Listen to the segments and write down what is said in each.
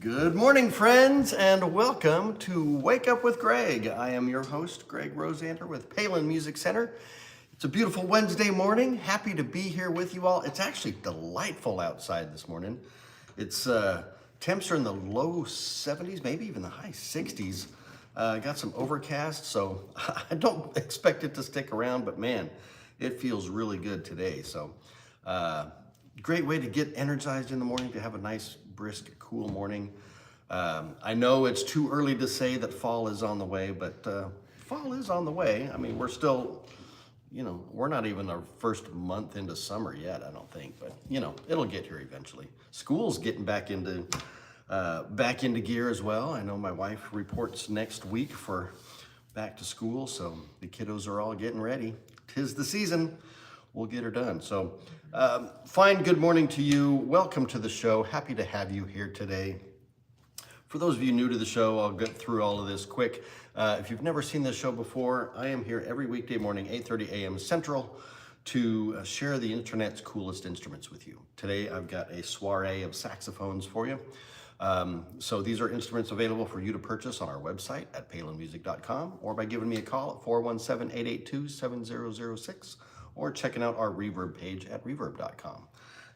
Good morning, friends, and welcome to Wake Up with Greg. I am your host, Greg Rosander with Palin Music Center. It's a beautiful Wednesday morning. Happy to be here with you all. It's actually delightful outside this morning. It's temps are in the low 70s, maybe even the high 60s. Got some overcast, so I don't expect it to stick around, but man, it feels really good today. So great way to get energized in the morning, to have a nice, brisk, cool morning. I know it's too early to say that fall is on the way, but fall is on the way. I mean, we're still, we're not even our first month into summer yet, I don't think, but it'll get here eventually. School's getting back into gear as well. I know my wife reports next week for back to school, so the kiddos are all getting ready. 'Tis the season. We'll get her done. So fine, good morning to you. Welcome to the show. Happy to have you here today. For those of you new to the show, I'll get through all of this quick. If you've never seen this show before, I am here every weekday morning, 8:30 a.m. Central, to share the internet's coolest instruments with you. Today, I've got a soiree of saxophones for you. So these are instruments available for you to purchase on our website at palinmusic.com or by giving me a call at 417-882-7006 or checking out our Reverb page at reverb.com.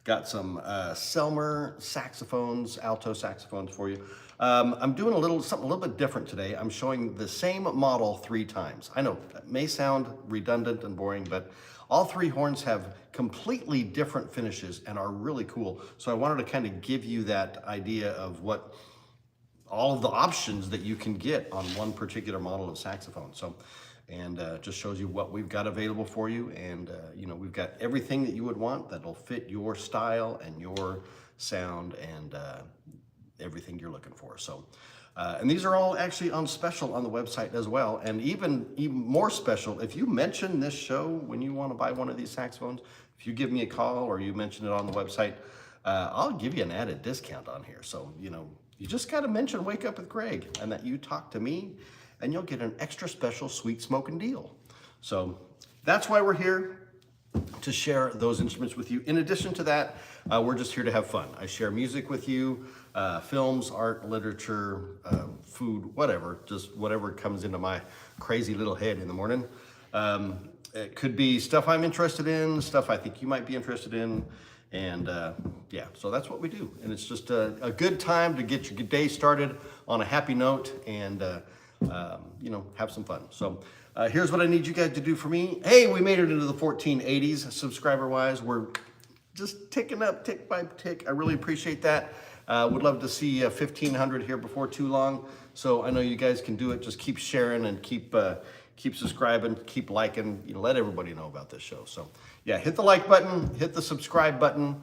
Got some Selmer saxophones, alto saxophones for you. I'm doing something a little bit different today. I'm showing the same model 3 times. I know that may sound redundant and boring, but all 3 horns have completely different finishes and are really cool. So I wanted to kind of give you that idea of what all of the options that you can get on one particular model of saxophone. So, and just shows you what we've got available for you. And, we've got everything that you would want that'll fit your style and your sound and everything you're looking for. So, and these are all actually on special on the website as well. And even more special, if you mention this show when you want to buy one of these saxophones, if you give me a call or you mention it on the website, I'll give you an added discount on here. So, you just got to mention Wake Up with Greg and that you talk to me, and you'll get an extra special sweet smoking deal. So that's why we're here, to share those instruments with you. In addition to that, we're just here to have fun. I share music with you, films, art, literature, food, whatever, just whatever comes into my crazy little head in the morning. It could be stuff I'm interested in, stuff I think you might be interested in. And yeah, so that's what we do. And it's just a good time to get your day started on a happy note and, have some fun. So here's what I need you guys to do for me. Hey, we made it into the 1480s subscriber-wise. We're just ticking up tick by tick. I really appreciate that. Would love to see 1,500 here before too long. So I know you guys can do it. Just keep sharing and keep subscribing, keep liking, let everybody know about this show. So yeah, hit the like button, hit the subscribe button,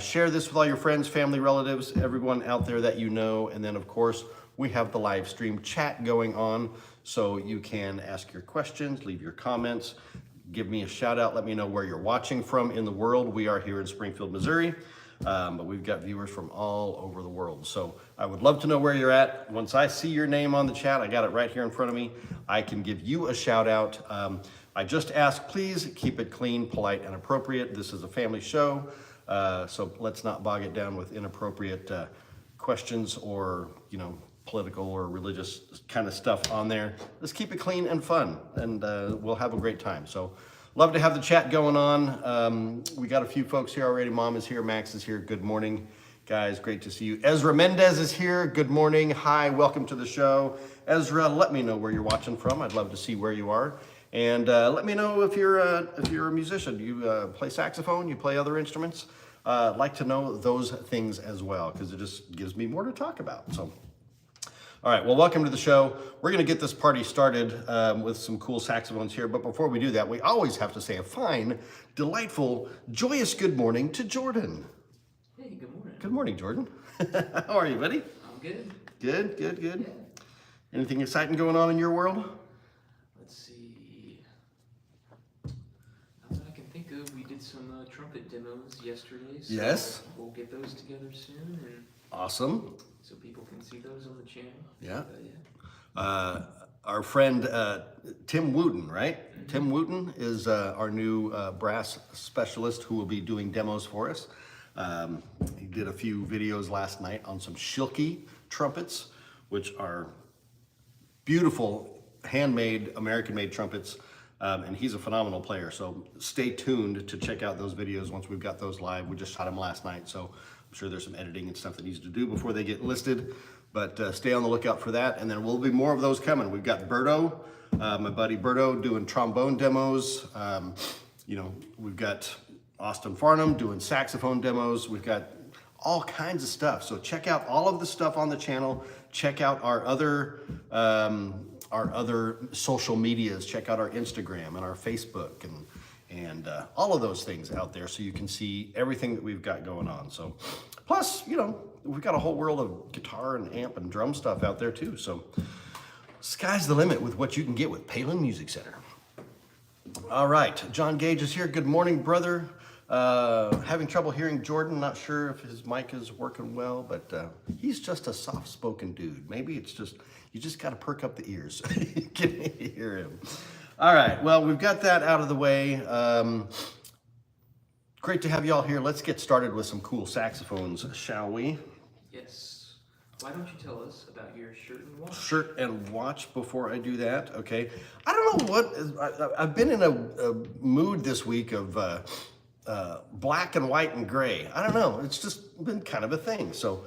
share this with all your friends, family, relatives, everyone out there that you know. And then of course, we have the live stream chat going on, so you can ask your questions, leave your comments, give me a shout out, let me know where you're watching from in the world. We are here in Springfield, Missouri, but we've got viewers from all over the world. So I would love to know where you're at. Once I see your name on the chat, I got it right here in front of me, I can give you a shout out. I just ask, please keep it clean, polite, and appropriate. This is a family show, so let's not bog it down with inappropriate questions or, political or religious kind of stuff on there. Let's keep it clean and fun, and we'll have a great time. So love to have the chat going on. We got a few folks here already. Mom is here, Max is here. Good morning, guys. Great to see you. Ezra Mendez is here. Good morning. Hi, welcome to the show. Ezra, let me know where you're watching from. I'd love to see where you are. And let me know if you're a musician. You play saxophone, you play other instruments. I'd like to know those things as well, because it just gives me more to talk about. So. All right, well, welcome to the show. We're gonna get this party started with some cool saxophones here, but before we do that, we always have to say a fine, delightful, joyous good morning to Jordan. Hey, good morning. Good morning, Jordan. How are you, buddy? I'm good. Good. Yeah. Anything exciting going on in your world? Let's see. Not that I can think of. We did some trumpet demos yesterday. So Yes. We'll get those together soon, and Awesome. so people can see those on the channel. Yeah. Yeah. Our friend Tim Wooten, right? Mm-hmm. Tim Wooten is our new brass specialist who will be doing demos for us. He did a few videos last night on some Schilke trumpets, which are beautiful, handmade, American-made trumpets, and he's a phenomenal player. So stay tuned to check out those videos once we've got those live. We just shot them last night, so I'm sure there's some editing and stuff that needs to do before they get listed. But stay on the lookout for that, and there will be more of those coming. We've got Berto, my buddy Berto, doing trombone demos. You know, we've got Austin Farnham doing saxophone demos. We've got all kinds of stuff. So check out all of the stuff on the channel. Check out our other social medias. Check out our Instagram and our Facebook and all of those things out there, so you can see everything that we've got going on. So, plus, you know, we've got a whole world of guitar and amp and drum stuff out there too. So, sky's the limit with what you can get with Palin Music Center. All right, John Gage is here. Good morning, brother. Having trouble hearing Jordan. Not sure if his mic is working well, but he's just a soft-spoken dude. Maybe it's just, you just got to perk up the ears. You can hear him. All right, well, we've got that out of the way. Great to have you all here. Let's get started with some cool saxophones, shall we? Yes. Why don't you tell us about your shirt and watch? Shirt and watch before I do that, okay? I don't know what, I've been in a mood this week of black and white and gray. I don't know, it's just been kind of a thing. So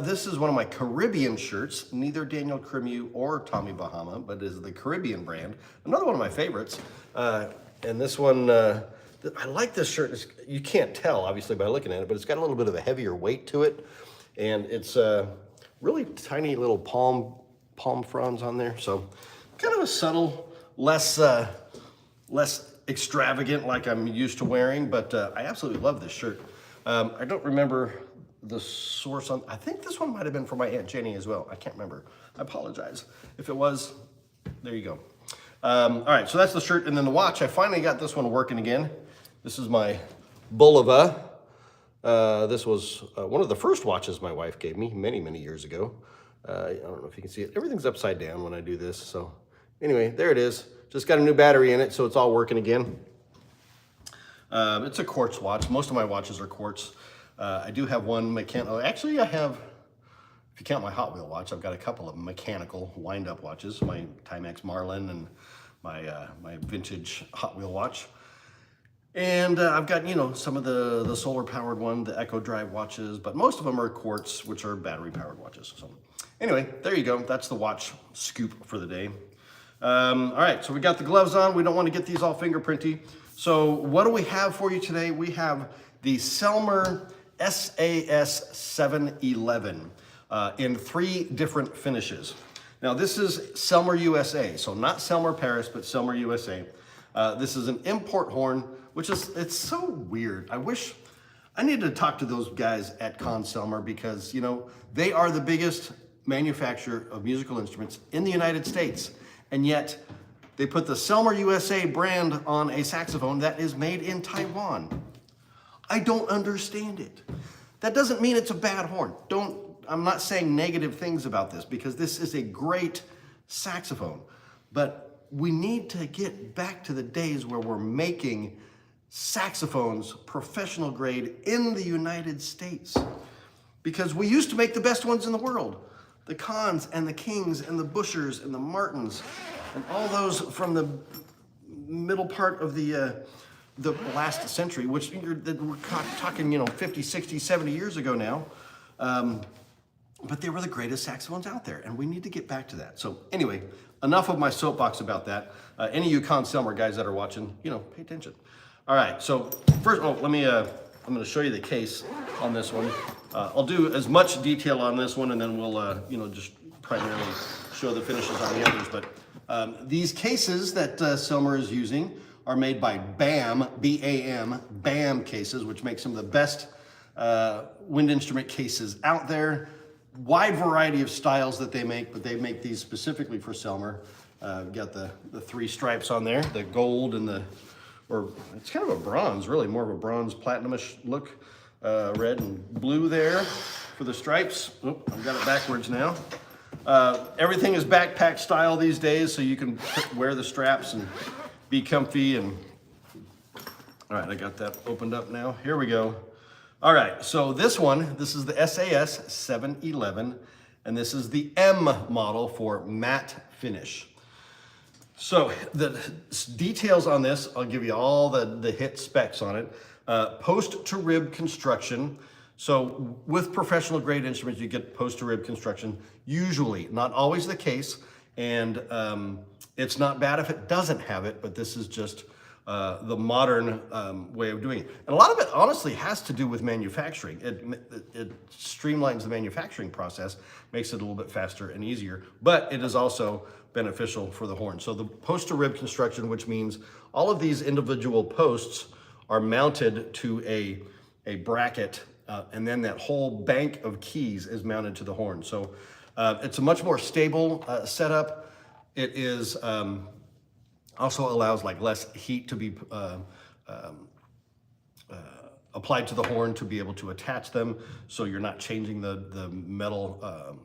this is one of my Caribbean shirts, neither Daniel Crimeau or Tommy Bahama, but is the Caribbean brand. Another one of my favorites. And this one, I like this shirt. You can't tell, obviously, by looking at it, but it's got a little bit of a heavier weight to it. And it's really tiny little palm fronds on there. So kind of a subtle, less extravagant like I'm used to wearing, but I absolutely love this shirt. I don't remember the source on, I think this one might have been for my Aunt Jenny as well. I can't remember. I apologize. If it was, there you go. All right, so that's the shirt. And then the watch, I finally got this one working again. This is my Bulova. This was one of the first watches my wife gave me many, many years ago. I don't know if you can see it. Everything's upside down when I do this. So anyway, there it is. Just got a new battery in it, so it's all working again. It's a quartz watch. Most of my watches are quartz. I do have one mechanical. Actually, I have, if you count my Hot Wheel watch, I've got a couple of mechanical wind-up watches. My Timex Marlin and my vintage Hot Wheel watch. And I've got, you know, some of the solar-powered one, the Echo Drive watches, but most of them are quartz, which are battery-powered watches. So anyway, there you go. That's the watch scoop for the day. All right, so we got the gloves on. We don't want to get these all fingerprinty. So what do we have for you today? We have the Selmer SAS 711 in 3 different finishes. Now this is Selmer USA, so not Selmer Paris, but Selmer USA. This is an import horn, which is, it's so weird. I need to talk to those guys at Conn-Selmer because, you know, they are the biggest manufacturer of musical instruments in the United States. And yet they put the Selmer USA brand on a saxophone that is made in Taiwan. I don't understand it. That doesn't mean it's a bad horn. I'm not saying negative things about this because this is a great saxophone, but we need to get back to the days where we're making saxophones professional grade in the United States, because we used to make the best ones in the world. The Conns and the Kings and the Bushers and the Martins and all those from the middle part of the last century, which we're talking, you know, 50, 60, 70 years ago now. But they were the greatest saxophones out there, and we need to get back to that. So anyway, enough of my soapbox about that. Any of you Conn-Selmer guys that are watching, you know, pay attention. All right, so first, I'm gonna show you the case on this one. I'll do as much detail on this one, and then we'll, you know, just primarily show the finishes on the others. But these cases that Selmer is using are made by BAM, B-A-M, BAM cases, which make some of the best wind instrument cases out there. Wide variety of styles that they make, but they make these specifically for Selmer. Got the 3 stripes on there, the gold and or it's kind of a bronze, really, more of a bronze platinum-ish look. Red and blue there for the stripes. Oop, I've got it backwards now. Everything is backpack style these days, so you can wear the straps and be comfy. And all right, I got that opened up now. Here we go. All right, so this is the SAS 711, and this is the M model for matte finish. So the details on this, I'll give you all the hit specs on it. Post to rib construction. So with professional grade instruments, you get post to rib construction, usually, not always the case. And it's not bad if it doesn't have it, but this is just the modern way of doing it. And a lot of it honestly has to do with manufacturing. It streamlines the manufacturing process, makes it a little bit faster and easier, but it is also beneficial for the horn. So the post to rib construction, which means all of these individual posts are mounted to a bracket, and then that whole bank of keys is mounted to the horn. So it's a much more stable setup. It is also allows like less heat to be applied to the horn to be able to attach them, so you're not changing the metal,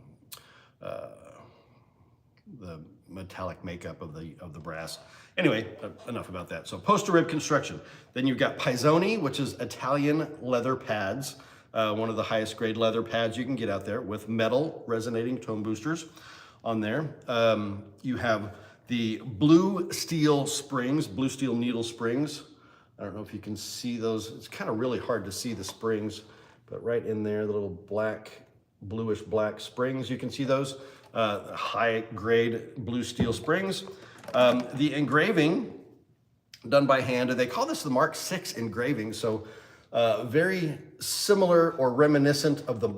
the metallic makeup of the brass. Anyway, enough about that. So post to rib construction. Then you've got Pisoni, which is Italian leather pads, one of the highest grade leather pads you can get out there with metal resonating tone boosters on there. You have the blue steel springs, blue steel needle springs. I don't know if you can see those. It's kind of really hard to see the springs, but right in there, the little black, bluish black springs, you can see those. High grade blue steel springs. The engraving done by hand, and they call this the Mark VI engraving, so very similar or reminiscent of the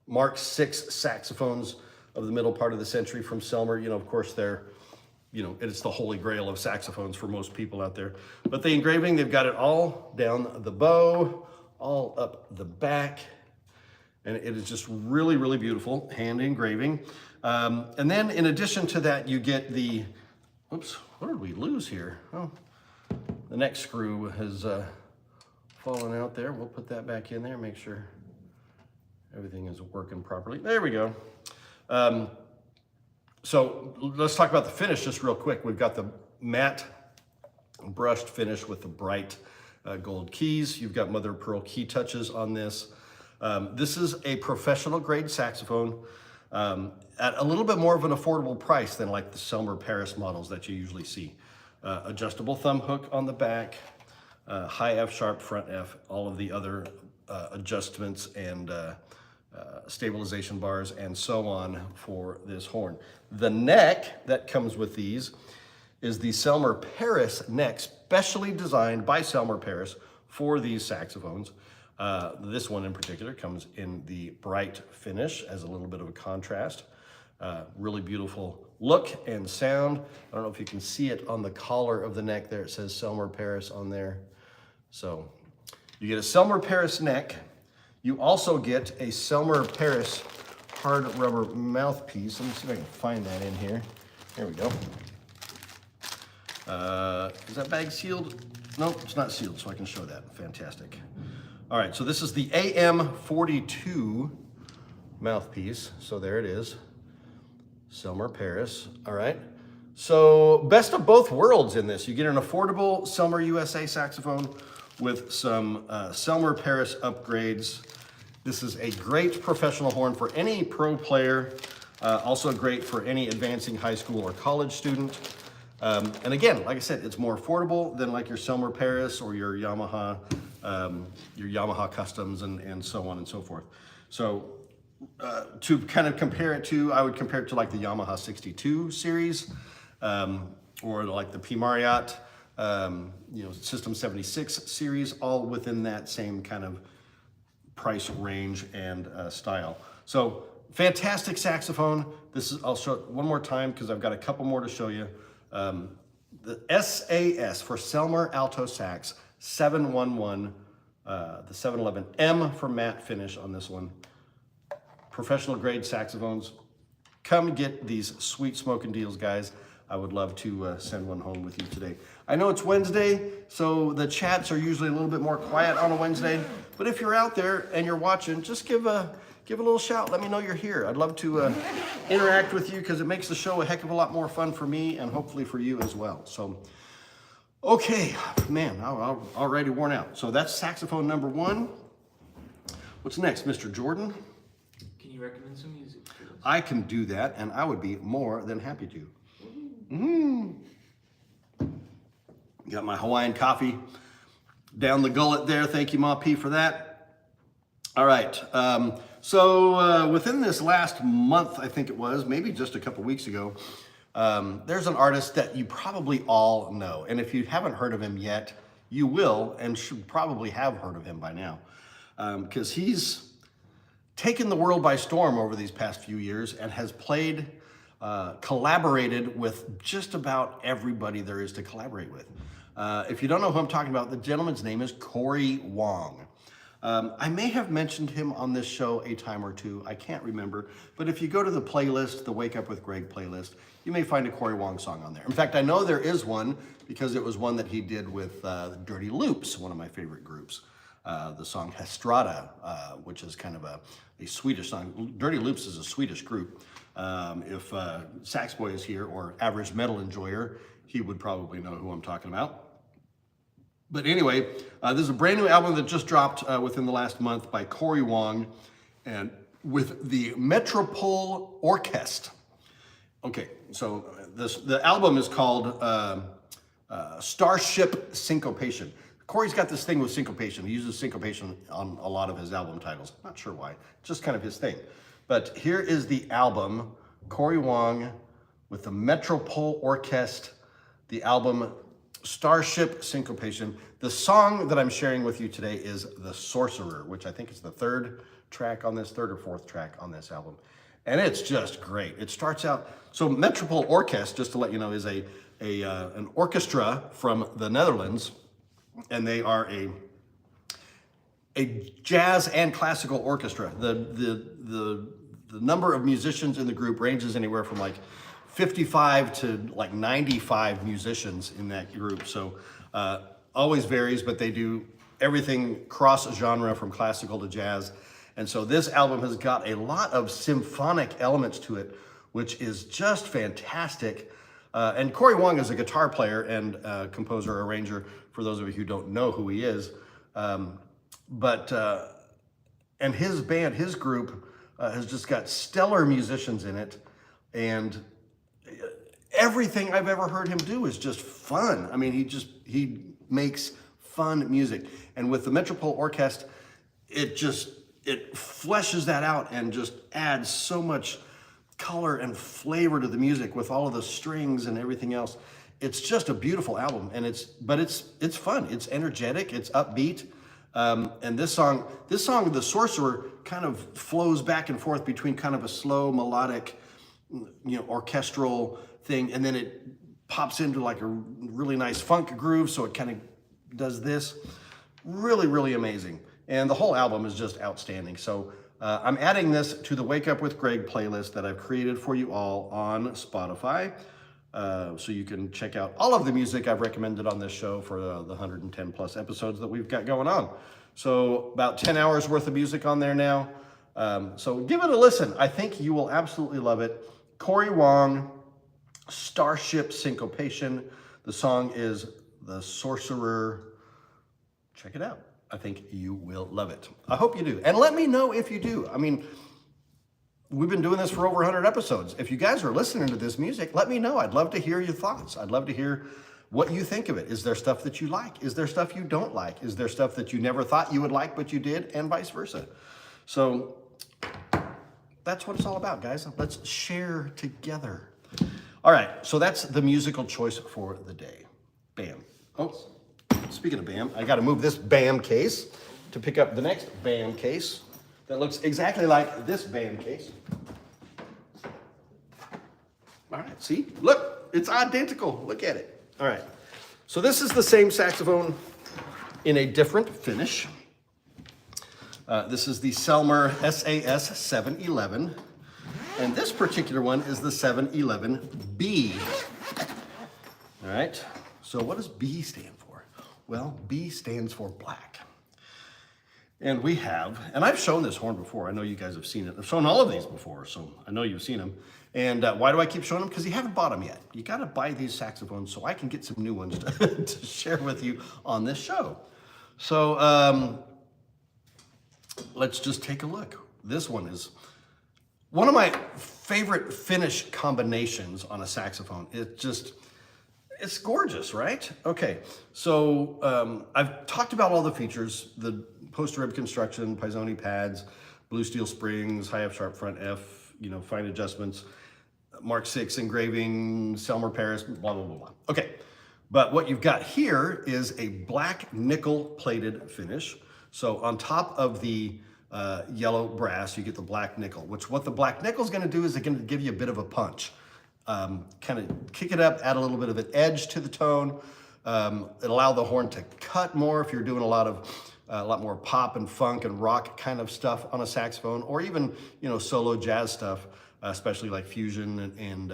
Mark VI saxophones of the middle part of the century from Selmer. You know, of course, it's the holy grail of saxophones for most people out there. But the engraving, they've got it all down the bow, all up the back, and it is just really, really beautiful hand engraving. And then in addition to that, you get the, oops, what did we lose here? Oh, the neck screw has fallen out there. We'll put that back in there, make sure everything is working properly. There we go. So let's talk about the finish just real quick. We've got the matte brushed finish with the bright gold keys. You've got mother of pearl key touches on this. This is a professional grade saxophone at a little bit more of an affordable price than like the Selmer Paris models that you usually see. Adjustable thumb hook on the back, high F sharp, front F, all of the other adjustments and stabilization bars and so on for this horn. The neck that comes with these is the Selmer Paris neck, specially designed by Selmer Paris for these saxophones. This one in particular comes in the bright finish as a little bit of a contrast. Really beautiful look and sound. I don't know if you can see it on the collar of the neck there. It says Selmer Paris on there. So you get a Selmer Paris neck. You also get a Selmer Paris hard rubber mouthpiece. Let me see if I can find that in here. There we go. Is that bag sealed? No, it's not sealed, so I can show that. Fantastic. All right, so this is the AM42 mouthpiece. So there it is, Selmer Paris. All right, so best of both worlds in this. You get an affordable Selmer USA saxophone with some Selmer Paris upgrades. This is a great professional horn for any pro player, also great for any advancing high school or college student. And again, like I said, it's more affordable than like your Selmer Paris or your Yamaha Customs and so on and so forth. So to kind of compare it to, I would compare it to like the Yamaha 62 series or like the P Marriott, System 76 series, all within that same kind of price range and style. So fantastic saxophone. I'll show it one more time because I've got a couple more to show you. The SAS for Selmer Alto Sax 711, the 711M for matte finish on this one. Professional grade saxophones. Come get these sweet smoking deals, guys. I would love to send one home with you today. I know it's Wednesday, so the chats are usually a little bit more quiet on a Wednesday, but if you're out there and you're watching, just give a little shout. Let me know you're here. I'd love to interact with you because it makes the show a heck of a lot more fun for me and hopefully for you as well. So, okay, man, I'm already worn out. So that's saxophone number one. What's next, Mr. Jordan? Can you recommend some music to us? I can do that, and I would be more than happy to. Mm. Got my Hawaiian coffee down the gullet there. Thank you, Ma P, for that. All right. So within this last month, I think it was, maybe just a couple weeks ago, there's an artist that you probably all know. And if you haven't heard of him yet, you will and should probably have heard of him by now. Because he's taken the world by storm over these past few years and has collaborated with just about everybody there is to collaborate with. If you don't know who I'm talking about, the gentleman's name is Cory Wong. I may have mentioned him on this show a time or two, I can't remember, but if you go to the playlist, the Wake Up with Greg playlist, you may find a Cory Wong song on there. In fact, I know there is one because it was one that he did with Dirty Loops, one of my favorite groups. The song Hestrada, which is kind of a Swedish song. Dirty Loops is a Swedish group. If Sax Boy is here, or Average Metal Enjoyer, he would probably know who I'm talking about. But anyway, this is a brand new album that just dropped within the last month by Cory Wong, and with the Metropole Orchestra. Okay, so the album is called Starship Syncopation. Cory's got this thing with syncopation. He uses syncopation on a lot of his album titles. Not sure why, just kind of his thing. But here is the album, Cory Wong with the Metropole Orchestra, the album Starship Syncopation. The song that I'm sharing with you today is The Sorcerer, which I think is the third or fourth track on this album. And it's just great. It starts out, so Metropole Orchestra, just to let you know, is an orchestra from the Netherlands. And they are a jazz and classical orchestra. The number of musicians in the group ranges anywhere from like 55 to like 95 musicians in that group. So always varies, but they do everything cross genre from classical to jazz. And so this album has got a lot of symphonic elements to it, which is just fantastic. And Cory Wong is a guitar player and composer, arranger, for those of you who don't know who he is. And his band, his group, has just got stellar musicians in it. And everything I've ever heard him do is just fun. I mean, he makes fun music. And with the Metropole Orchestra, it fleshes that out and just adds so much color and flavor to the music with all of the strings and everything else. It's just a beautiful album, and it's fun. It's energetic. It's upbeat. And this song, The Sorcerer, kind of flows back and forth between kind of a slow melodic, orchestral thing, and then it pops into like a really nice funk groove. So it kind of does this. Really, really amazing. And the whole album is just outstanding. So I'm adding this to the Wake Up with Greg playlist that I've created for you all on Spotify. So you can check out all of the music I've recommended on this show for the 110 plus episodes that we've got going on. So about 10 hours worth of music on there now. So give it a listen. I think you will absolutely love it. Cory Wong, Starship Syncopation. The song is The Sorcerer. Check it out. I think you will love it. I hope you do. And let me know if you do. I mean, we've been doing this for over 100 episodes. If you guys are listening to this music, let me know. I'd love to hear your thoughts. I'd love to hear what you think of it. Is there stuff that you like? Is there stuff you don't like? Is there stuff that you never thought you would like, but you did, and vice versa? So that's what it's all about, guys. Let's share together. All right, so that's the musical choice for the day. Bam. Oh, speaking of bam, I got to move this bam case to pick up the next bam case that looks exactly like this bam case. All right, see? Look, it's identical. Look at it. All right, so this is the same saxophone in a different finish. This is the Selmer SAS 711, and this particular one is the 711B. All right, so what does B stand for? Well, B stands for black. And we have, and I've shown this horn before. I know you guys have seen it. I've shown all of these before, so I know you've seen them. And why do I keep showing them? Because you haven't bought them yet. You got to buy these saxophones so I can get some new ones to share with you on this show. So let's just take a look. This one is one of my favorite finish combinations on a saxophone. It's gorgeous, right? Okay, so I've talked about all the features, the poster rib construction, Pisoni pads, blue steel springs, high F sharp front F, fine adjustments, Mark 6 engraving, Selmer Paris, blah, blah, blah, blah. Okay, but what you've got here is a black nickel plated finish. So on top of the yellow brass, you get the black nickel, which what the black nickel is gonna do is it's gonna give you a bit of a punch. Kind of kick it up, add a little bit of an edge to the tone, allow the horn to cut more if you're doing a lot more pop and funk and rock kind of stuff on a saxophone, or even solo jazz stuff, especially like fusion and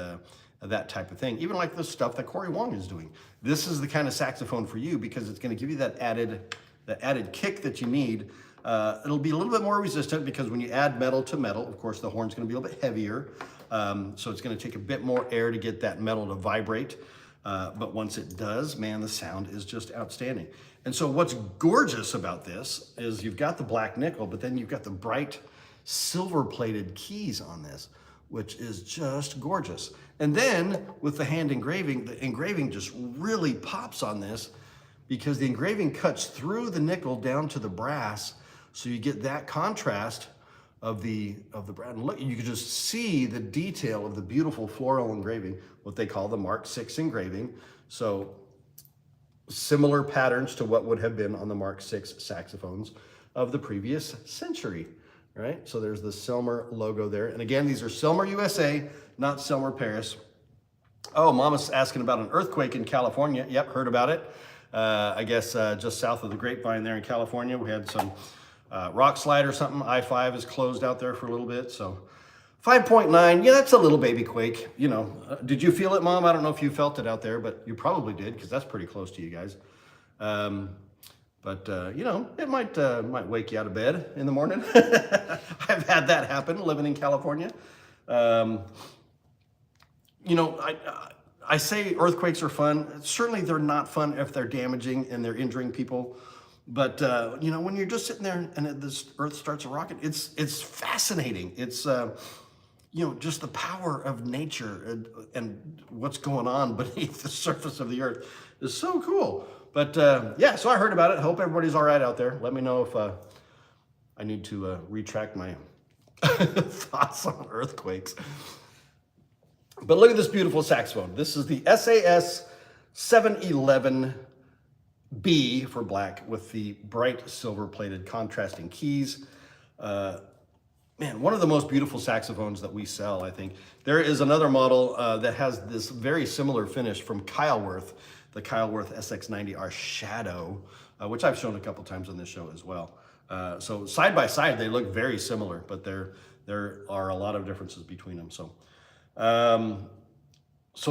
that type of thing. Even like the stuff that Corey Wong is doing. This is the kind of saxophone for you because it's going to give you that added kick that you need. It'll be a little bit more resistant because when you add metal to metal, of course, the horn's going to be a little bit heavier. So it's going to take a bit more air to get that metal to vibrate. But once it does, man, the sound is just outstanding. And so what's gorgeous about this is you've got the black nickel, but then you've got the bright silver plated keys on this, which is just gorgeous. And then with the hand engraving, the engraving just really pops on this because the engraving cuts through the nickel down to the brass. So you get that contrast of the brass. And look, you can just see the detail of the beautiful floral engraving, what they call the Mark 6 engraving. So similar patterns to what would have been on the Mark 6 saxophones of the previous century, right? So there's the Selmer logo there. And again, these are Selmer USA, not Selmer Paris. Oh, Mama's asking about an earthquake in California. Yep, heard about it. I guess just south of the Grapevine there in California, we had some rock slide or something. I-5 is closed out there for a little bit, so 5.9, yeah, that's a little baby quake. Did you feel it, Mom? I don't know if you felt it out there, but you probably did because that's pretty close to you guys. It might wake you out of bed in the morning. I've had that happen living in California. I say earthquakes are fun. Certainly they're not fun if they're damaging and they're injuring people. But, when you're just sitting there and this earth starts to rocket, it's fascinating. It's, just the power of nature and what's going on beneath the surface of the earth is so cool. But, so I heard about it. Hope everybody's all right out there. Let me know if I need to retract my thoughts on earthquakes. But look at this beautiful saxophone. This is the SAS 711B for black with the bright silver plated contrasting keys. Man, one of the most beautiful saxophones that we sell, I think. There is another model that has this very similar finish from Kyleworth, the Kyleworth SX90R Shadow, which I've shown a couple times on this show as well. So side by side, they look very similar, but there are a lot of differences between them. So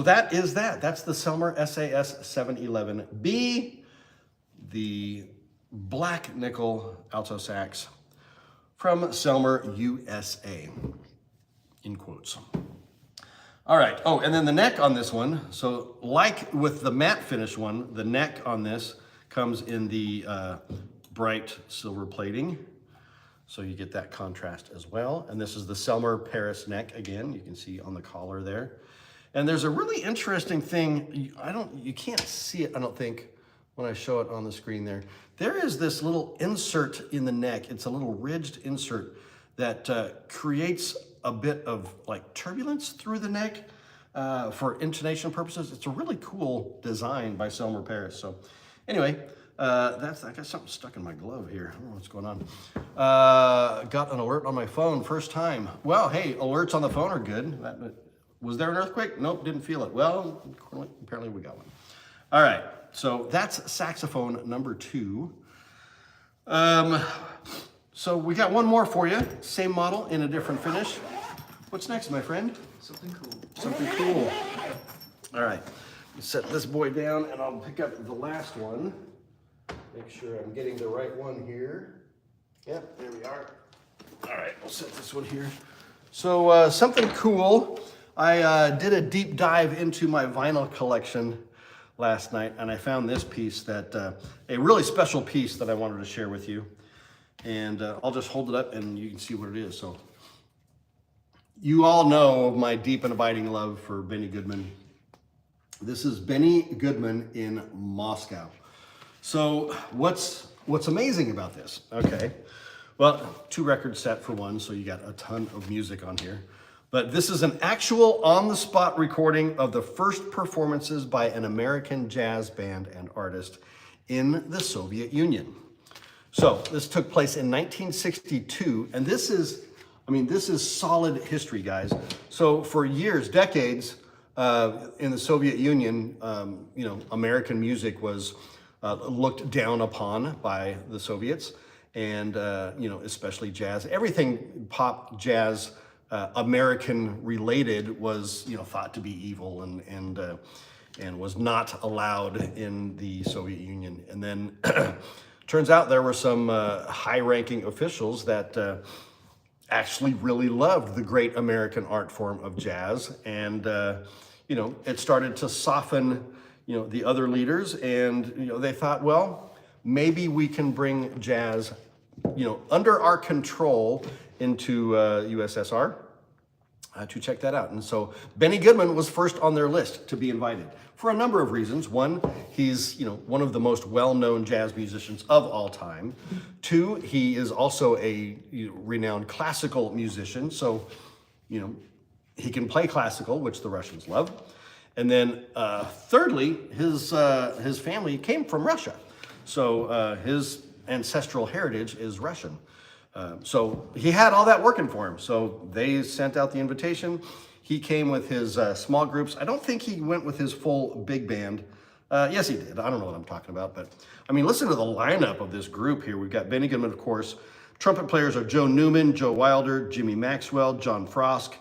that is that. That's the Selmer SAS 711B, the black nickel alto sax from Selmer USA, in quotes. All right, and then the neck on this one. So like with the matte finish one, the neck on this comes in the bright silver plating. So you get that contrast as well. And this is the Selmer Paris neck again. You can see on the collar there. And there's a really interesting thing. You can't see it, I don't think, when I show it on the screen there. There is this little insert in the neck. It's a little ridged insert that creates a bit of like turbulence through the neck for intonation purposes. It's a really cool design by Selmer Paris. So anyway, I got something stuck in my glove here. I don't know what's going on. Got an alert on my phone, first time. Well, hey, alerts on the phone are good. Was there an earthquake? Nope, didn't feel it. Well, apparently we got one. All right, so that's saxophone number 2. So we got one more for you. Same model in a different finish. What's next, my friend? Something cool. Something cool. All right, set this boy down and I'll pick up the last one. Make sure I'm getting the right one here. Yep, there we are. All right, we'll set this one here. So something cool. I did a deep dive into my vinyl collection last night, and I found this piece that, a really special piece that I wanted to share with you. And I'll just hold it up and you can see what it is. So you all know of my deep and abiding love for Benny Goodman. This is Benny Goodman in Moscow. So what's amazing about this? Okay, well, 2 records set for one, so you got a ton of music on here. But this is an actual on-the-spot recording of the first performances by an American jazz band and artist in the Soviet Union. So this took place in 1962, and this is solid history, guys. So for years, decades, in the Soviet Union, American music was looked down upon by the Soviets, and especially jazz. Everything pop, jazz, American related was thought to be evil and was not allowed in the Soviet Union. And then turns out there were some high-ranking officials that actually really loved the great American art form of jazz, and it started to soften the other leaders, and they thought, well, maybe we can bring jazz under our control into USSR to check that out. And so Benny Goodman was first on their list to be invited for a number of reasons. One, he's one of the most well-known jazz musicians of all time. 2, he is also a renowned classical musician, so he can play classical, which the Russians love. And then thirdly, his family came from Russia, so his ancestral heritage is Russian. So he had all that working for him. So they sent out the invitation. He came with his small groups. I don't think he went with his full big band. Yes, he did. I don't know what I'm talking about, but I mean, listen to the lineup of this group here. We've got Benny Goodman, of course. Trumpet players are Joe Newman, Joe Wilder, Jimmy Maxwell, John Frost.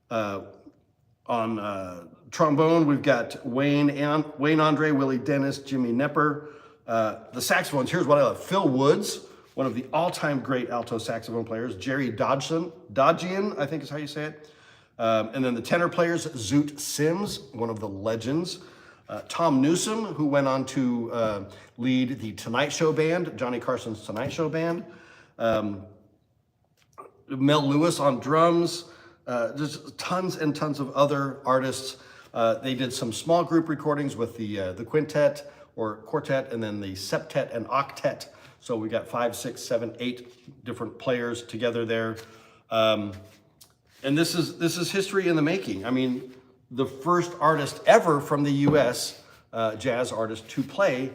On trombone, we've got Wayne Andre, Willie Dennis, Jimmy Knepper. The saxophones, here's what I love. Phil Woods, one of the all-time great alto saxophone players. Jerry Dodgian, I think is how you say it. And then the tenor players, Zoot Sims, one of the legends. Tom Newsom, who went on to lead the Tonight Show Band, Johnny Carson's Tonight Show Band. Mel Lewis on drums. There's tons and tons of other artists. They did some small group recordings with the quintet or quartet, and then the septet and octet. So we got 5, 6, 7, 8 different players together there. And this is history in the making. I mean, the first artist ever from the U.S., jazz artist, to play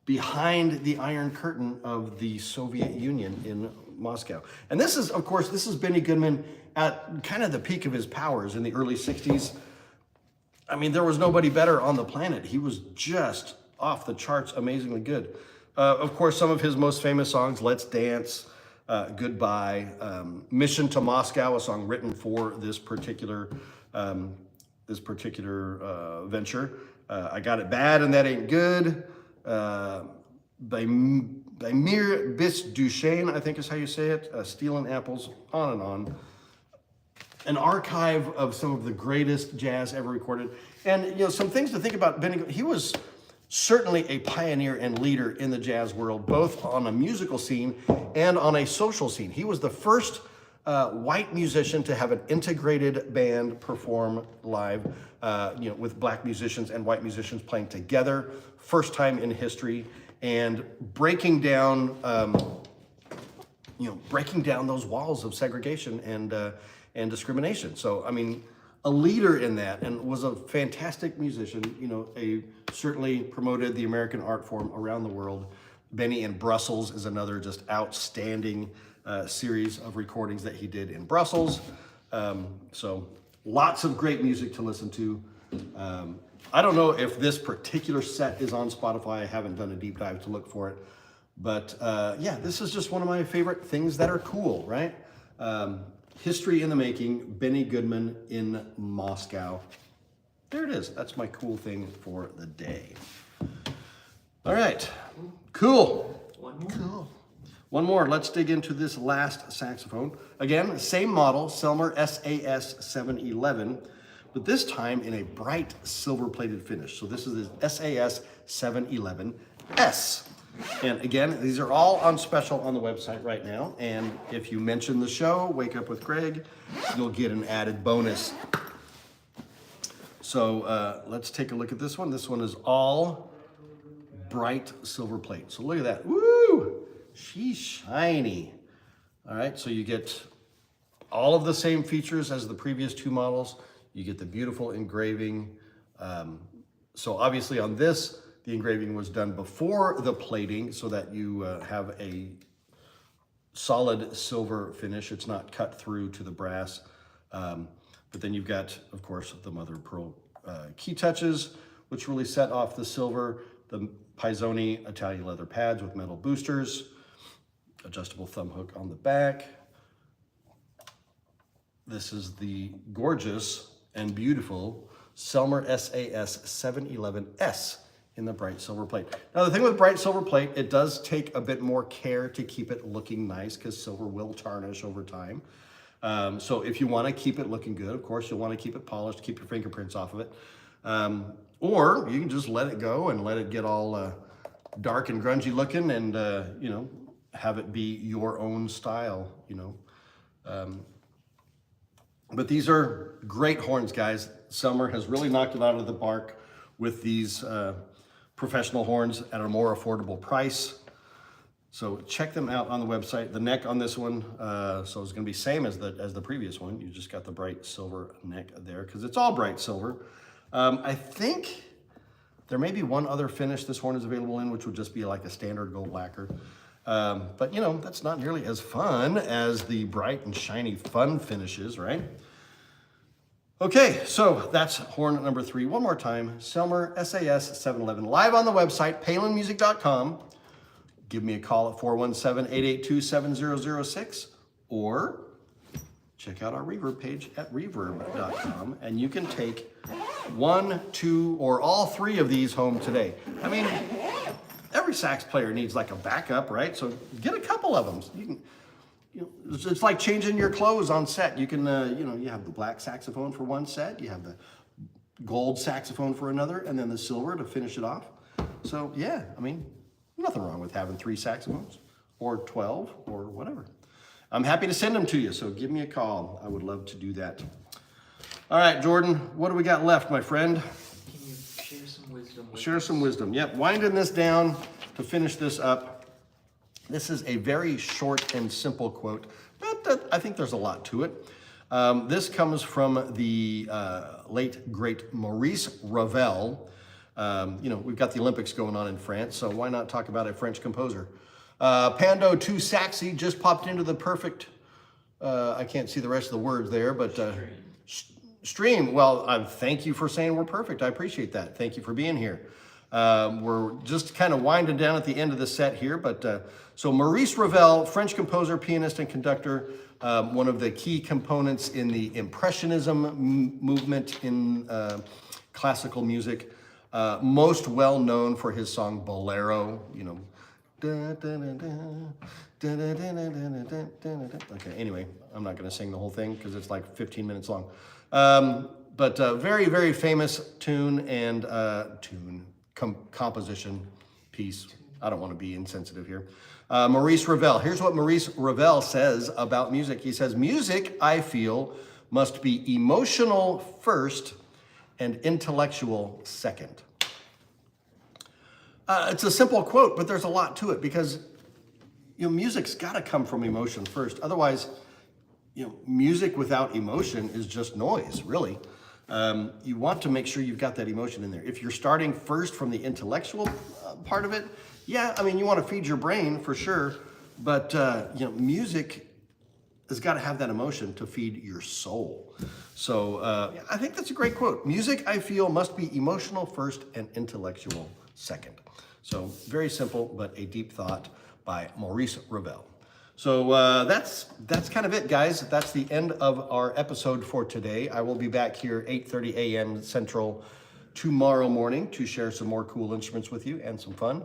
behind the Iron Curtain of the Soviet Union in Moscow. And this is, of course, Benny Goodman at kind of the peak of his powers in the early 60s. I mean, there was nobody better on the planet. He was just off the charts, amazingly good. Of course, some of his most famous songs, Let's Dance, Goodbye, Mission to Moscow, a song written for this particular venture. I Got It Bad and That Ain't Good, by Mir Bis Duchesne, I think is how you say it, Stealing Apples, on and on. An archive of some of the greatest jazz ever recorded. And some things to think about Benny. He was certainly a pioneer and leader in the jazz world, both on a musical scene and on a social scene. He was the first white musician to have an integrated band perform live, with black musicians and white musicians playing together, first time in history, and breaking down those walls of segregation and discrimination. So, I mean, a leader in that, and was a fantastic musician, certainly promoted the American art form around the world. Benny in Brussels is another just outstanding series of recordings that he did in Brussels. So lots of great music to listen to. I don't know if this particular set is on Spotify. I haven't done a deep dive to look for it. But yeah, this is just one of my favorite things that are cool, right? History in the making, Benny Goodman in Moscow. There it is. That's my cool thing for the day. All right, cool. One more. Cool. One more. Let's dig into this last saxophone. Again, same model, Selmer SAS 711, but this time in a bright silver-plated finish. So this is the SAS 711S. And again, these are all on special on the website right now. And if you mention the show, Wake Up with Greg, you'll get an added bonus. So let's take a look at this one. This one is all bright silver plate. So look at that. Woo! She's shiny. All right, so you get all of the same features as the previous two models. You get the beautiful engraving. So obviously on this, the engraving was done before the plating so that you have a solid silver finish. It's not cut through to the brass. But then you've got, of course, the mother of pearl key touches, which really set off the silver, the Pisoni Italian leather pads with metal boosters, adjustable thumb hook on the back. This is the gorgeous and beautiful Selmer SAS 711S in the bright silver plate. Now the thing with bright silver plate, it does take a bit more care to keep it looking nice because silver will tarnish over time. So if you want to keep it looking good, of course, you'll want to keep it polished, keep your fingerprints off of it. Or you can just let it go and let it get all dark and grungy looking and, you know, have it be your own style, you know. But these are great horns, guys. Selmer has really knocked it out of the park with these professional horns at a more affordable price. So check them out on the website. The neck on this one, so it's going to be same as the previous one. You just got the bright silver neck there because it's all bright silver. I think there may be one other finish this horn is available in, which would just be like a standard gold lacquer. But you know, that's not nearly as fun as the bright and shiny fun finishes, right? Okay, so that's horn number 3. One more time, Selmer SAS 711, live on the website, palinmusic.com. Give me a call at 417-882-7006 or check out our Reverb page at reverb.com and you can take 1, 2, or all 3 of these home today. I mean, every sax player needs like a backup, right? So get a couple of them. You can, you know, it's like changing your clothes on set. You can, you know, you have the black saxophone for one set, you have the gold saxophone for another, and then the silver to finish it off. So yeah, I mean, nothing wrong with having 3 saxophones or 12 or whatever. I'm happy to send them to you, so give me a call. I would love to do that. All right, Jordan, what do we got left, my friend? Can you share some wisdom with Share us? some wisdom. Yep, winding this down to finish this up. This is a very short and simple quote, but I think there's a lot to it. This comes from the late, great Maurice Ravel. You know, we've got the Olympics going on in France, so why not talk about a French composer? Pando tu Saxi just popped into the perfect, I can't see the rest of the words there, but stream. Well, thank you for saying we're perfect. I appreciate that. Thank you for being here. We're just kind of winding down at the end of the set here, but so Maurice Ravel, French composer, pianist, and conductor, one of the key components in the Impressionism movement in classical music. Most well known for his song Bolero, you know. Okay, anyway, I'm not going to sing the whole thing because it's like 15 minutes long. But very, very famous tune and composition piece. I don't want to be insensitive here. Maurice Ravel. Here's what Maurice Ravel says about music. He says, music, I feel, must be emotional first and intellectual second. It's a simple quote, but there's a lot to it because, you know, music's got to come from emotion first. Otherwise, you know, music without emotion is just noise, really. You want to make sure you've got that emotion in there. If you're starting first from the intellectual part of it, yeah, I mean, you want to feed your brain for sure, but, you know, music has got to have that emotion to feed your soul. So I think that's a great quote. Music, I feel, must be emotional first and intellectual second. So very simple, but a deep thought by Maurice Ravel. So that's kind of it, guys. That's the end of our episode for today. I will be back here 8:30 a.m. Central tomorrow morning to share some more cool instruments with you and some fun.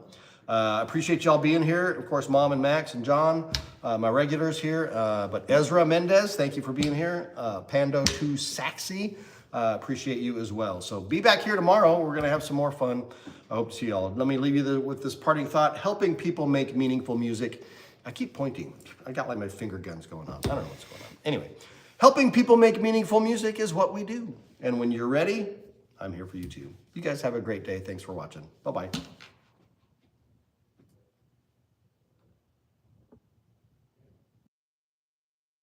I appreciate y'all being here. Of course, Mom and Max and John, my regulars here. But Ezra Mendez, thank you for being here. Pando tu Saxi, Appreciate you as well. So be back here tomorrow. We're going to have some more fun. I hope to see y'all. Let me leave you with this parting thought. Helping people make meaningful music. I keep pointing. I got like my finger guns going on. I don't know what's going on. Anyway, helping people make meaningful music is what we do. And when you're ready, I'm here for you too. You guys have a great day. Thanks for watching. Bye-bye.